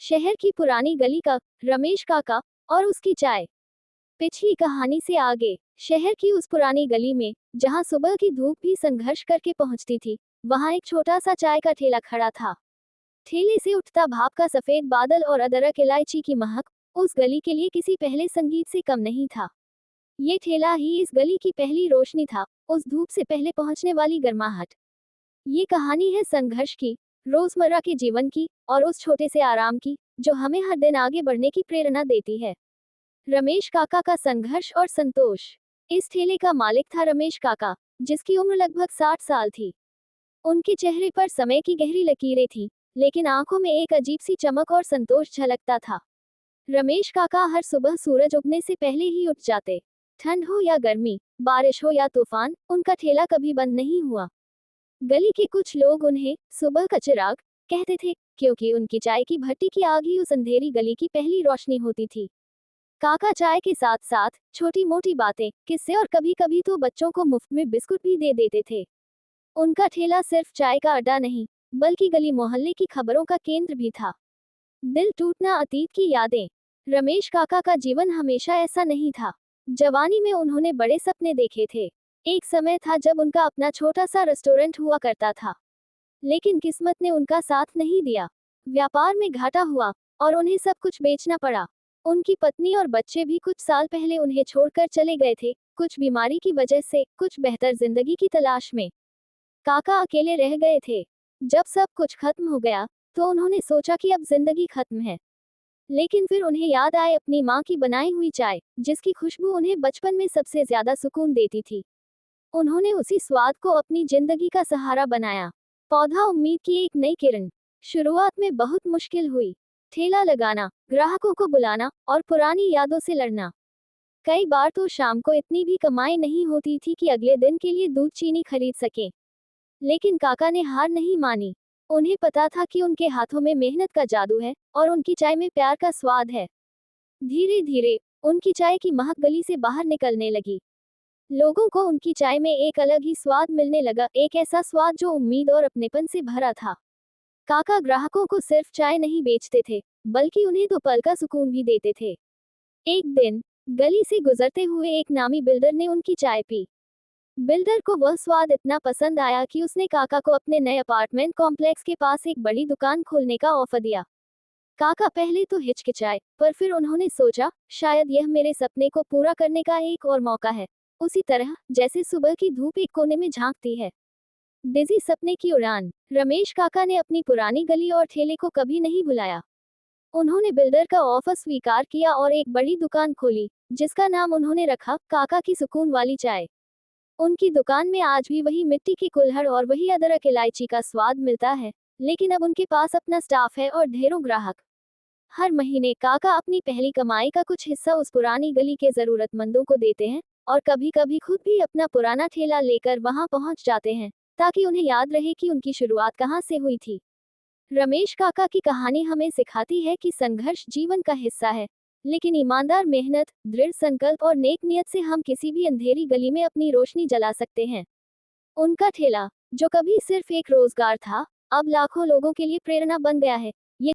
शहर की पुरानी गली का रमेश काका और उसकी चाय। पिछली कहानी से आगे शहर की उस पुरानी गली में जहां सुबह की धूप भी संघर्ष करके पहुंचती थी, वहां एक छोटा सा चाय का ठेला खड़ा था। ठेले से उठता भाप का सफेद बादल और अदरक इलायची की महक उस गली के लिए किसी पहले संगीत से कम नहीं था। ये ठेला ही इस गली की पहली रोशनी था, उस धूप से पहले पहुंचने वाली गर्माहट। ये कहानी है संघर्ष की, रोजमर्रा के जीवन की, और उस छोटे से आराम की जो हमें हर दिन आगे बढ़ने की प्रेरणा देती है। रमेश काका का संघर्ष और संतोष। इस ठेले का मालिक था रमेश काका, जिसकी उम्र लगभग 60 साल थी। उनके चेहरे पर समय की गहरी लकीरें थीं, लेकिन आंखों में एक अजीब सी चमक और संतोष झलकता था। रमेश काका हर सुबह सूरज उगने से पहले ही उठ जाते। ठंड हो या गर्मी, बारिश हो या तूफान, उनका ठेला कभी बंद नहीं हुआ। गली के कुछ लोग उन्हें सुबह का चिराग कहते थे, क्योंकि उनकी चाय की भट्टी की आग ही उस अंधेरी गली की पहली रोशनी होती थी। काका चाय के साथ साथ छोटी मोटी बातें, किस्से और कभी कभी तो बच्चों को मुफ्त में बिस्कुट भी दे देते थे। उनका ठेला सिर्फ चाय का अड्डा नहीं, बल्कि गली मोहल्ले की खबरों का केंद्र भी था। दिल टूटना, अतीत की यादें। रमेश काका का जीवन हमेशा ऐसा नहीं था। जवानी में उन्होंने बड़े सपने देखे थे। एक समय था जब उनका अपना छोटा सा रेस्टोरेंट हुआ करता था, लेकिन किस्मत ने उनका साथ नहीं दिया। व्यापार में घाटा हुआ और उन्हें सब कुछ बेचना पड़ा। उनकी पत्नी और बच्चे भी कुछ साल पहले उन्हें छोड़कर चले गए थे, कुछ बीमारी की वजह से, कुछ बेहतर जिंदगी की तलाश में। काका अकेले रह गए थे। जब सब कुछ खत्म हो गया, तो उन्होंने सोचा कि अब जिंदगी खत्म है। लेकिन फिर उन्हें याद आए अपनी माँ की बनाई हुई चाय, जिसकी खुशबू उन्हें बचपन में सबसे ज्यादा सुकून देती थी। उन्होंने उसी स्वाद को अपनी जिंदगी का सहारा बनाया। पौधा उम्मीद की एक नई किरण। शुरुआत में बहुत मुश्किल हुई। ठेला लगाना, ग्राहकों को बुलाना और पुरानी यादों से लड़ना। कई बार तो शाम को इतनी भी कमाई नहीं होती थी कि अगले दिन के लिए दूध चीनी खरीद सकें। लेकिन काका ने हार नहीं मानी। उन्हें पता था कि उनके हाथों में मेहनत का जादू है और उनकी चाय में प्यार का स्वाद है। धीरे धीरे उनकी चाय की महक गली से बाहर निकलने लगी। लोगों को उनकी चाय में एक अलग ही स्वाद मिलने लगा, एक ऐसा स्वाद जो उम्मीद और अपनेपन से भरा था। काका ग्राहकों को सिर्फ चाय नहीं बेचते थे, बल्कि उन्हें दो पल का सुकून भी देते थे। एक दिन गली से गुजरते हुए एक नामी बिल्डर ने उनकी चाय पी। बिल्डर को वह स्वाद इतना पसंद आया कि उसने काका को अपने नए अपार्टमेंट कॉम्प्लेक्स के पास एक बड़ी दुकान खोलने का ऑफर दिया। काका पहले तो हिचकिचाए, पर फिर उन्होंने सोचा, शायद यह मेरे सपने को पूरा करने का एक और मौका है। उसी तरह जैसे सुबह की धूप एक कोने में झांकती है। बिजी सपने की उड़ान। रमेश काका ने अपनी पुरानी गली और ठेले को कभी नहीं भुलाया। उन्होंने बिल्डर का ऑफर स्वीकार किया और एक बड़ी दुकान खोली, जिसका नाम उन्होंने रखा काका की सुकून वाली चाय। उनकी दुकान में आज भी वही मिट्टी की कुल्हड़ और वही अदरक इलायची का स्वाद मिलता है, लेकिन अब उनके पास अपना स्टाफ है और ढेरों ग्राहक। हर महीने काका अपनी पहली कमाई का कुछ हिस्सा उस पुरानी गली के जरूरतमंदों को देते हैं, और कभी कभी खुद भी अपना पुराना ठेला लेकर वहां पहुंच जाते हैं, ताकि उन्हें याद रहे कि उनकी शुरुआत कहां से हुई थी। रमेश काका की कहानी हमें सिखाती है कि संघर्ष जीवन का हिस्सा है, लेकिन ईमानदार मेहनत, दृढ़ संकल्प और नेक नियत से हम किसी भी अंधेरी गली में अपनी रोशनी जला सकते हैं। उनका ठेला, जो कभी सिर्फ एक रोजगार था, अब लाखों लोगों के लिए प्रेरणा बन गया है।